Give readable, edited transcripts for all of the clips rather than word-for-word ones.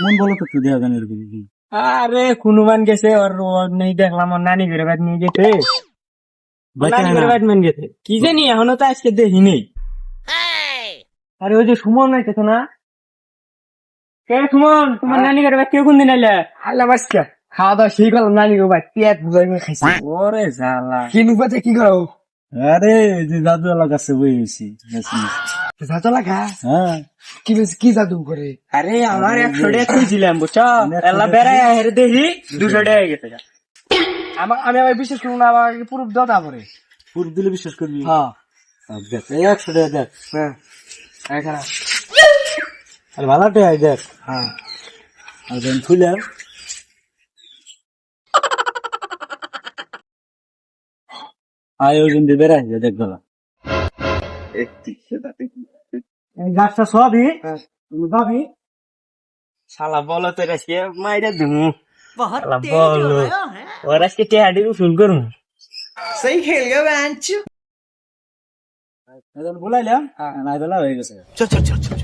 মন বলো তো একটু দেয়া জানি এরকম কি। আরে হনুমান গেছে ওর নেই দেখলাম ওর নানি ঘরে বাদ নিয়ে গেছে নানি ঘরে বাদ মান গেছে কি জানি এখনো তো আজকে দেখি নেই। আরে ওই যে সুমন নাই তো না কে সুমন তোমার নানি ঘরে বাদ কেউ কোন দিন আইলা আল্লাহ বাসকা খাওয়া দাওয়া সেই করলাম নানি ঘরে বাদ পেট বুঝাই খাইছি ওরে জ্বালা কিনু পাতে কি করো আরে ওই যে জাদুওয়ালা কাছে বইছি জাদু লাগা হ্যাঁ কি জাদু করে আরে আমার 100 টাকা খুঁজছিলাম বুঝছো এলা বেড়ায় হেরে দেখি 200 টাকা গেছে আমি আবার বিশ্বাস করবো না আমার পুরো দাদা পরে পুরো দিলে বিশ্বাস করবি। হ্যাঁ দেখ এই 100 টাকা দেখ। হ্যাঁ এখানে আর ভালো টাকা দেখ। হ্যাঁ আর যখন খুললাম আয় ওই জন্য বেড়াই দেখ গলা এই গাছটা সবই ভাবি শালা বলো তো আজকে মাইরা দিমু শালা বলো ওর আজকে টেহাডি উসুল করুন सही खेल गया बेंच এখন বলাইলাম নাই বেলা হয়ে গেছে। चल चल चल चल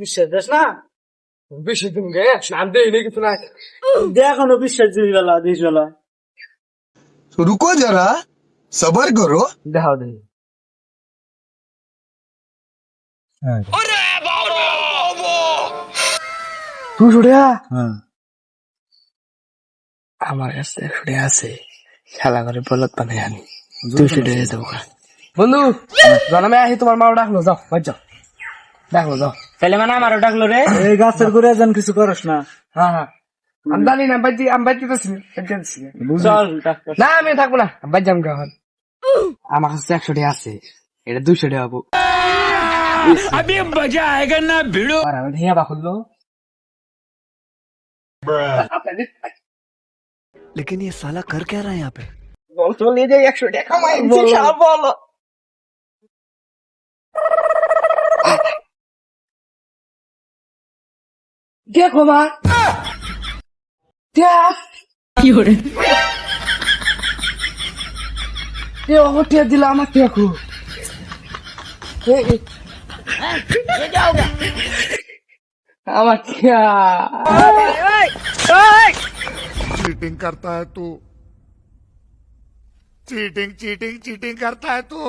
বিশ্বাস দেশ না বেশি দিন গে নাম দেই নাকি কিছু নাই দেখ বিশ্বাস দিস বেলা দিস বেলা तो रुको जरा सबर करो। দেখাও দেই তুই ছুড়িয়া হ্যাঁ আমার কাছে 100 টাকা আছে খেলা করে বলত বানাই আনি 200 টাকা দেবো বন্ধু জন্মে আহি তোমার মাও ডাকলো যাও বাজ যাও ডাকলো যাও তাহলে মানে আমারও ডাকলো রে এই গাছের করে যেন কিছু করস না। হ্যাঁ হ্যাঁ আমি জানি না আমি বাজি তো চল না আমি থাকবো না বাজি আমি এখন আমার কাছে 100 টাকা আছে এটা 200 টাকা পাবো अभी मजा आएगा ना भिड़ो আর আমি ভেঙে বা খুললো लेकिन ये साला कर क्या रहा है यहाँ पे বল চল নিয়ে যাই 100 টাকা কামাই বলো দেখো মা দেখ কি করে এ ওটা দিলা আমার দেখো আমার चीटिंग करता है तू, चीटिंग चीटिंग चीटिंग करता है तू।